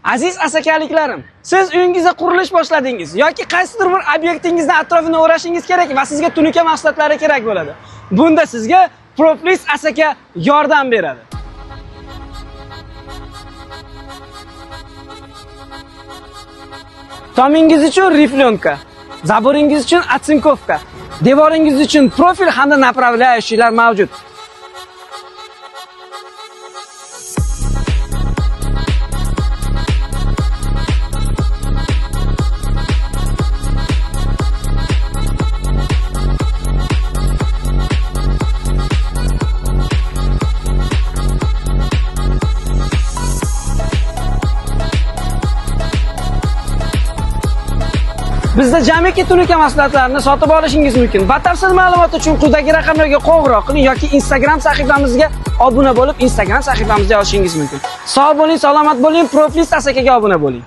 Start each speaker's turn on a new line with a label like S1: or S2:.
S1: Aziz asakaliklarim, siz uyingizda qurilish boshladingiz yoki qaysidir bir obyektingizni atrofini o'rashingiz kerak va sizga tunuka mahsulotlari kerak bo'ladi. Bunda sizga Proflis Asaka yordam beradi. Tomingiz uchun riflyonka, zaboringiz uchun atsinkovka, devoringiz uchun profil hamda направляющийlar mavjud. Bizda jamiki tunuka mahsulotlarini sotib olishingiz mumkin. Batafsil ma'lumot uchun quyidagi raqamlarga qo'ng'iroq qiling yoki Instagram sahifamizga obuna bo'lib, Instagram sahifamizga yozishingiz mumkin. Sog' bo'ling, salomat bo'ling, Proflis Asakaga obuna bo'ling.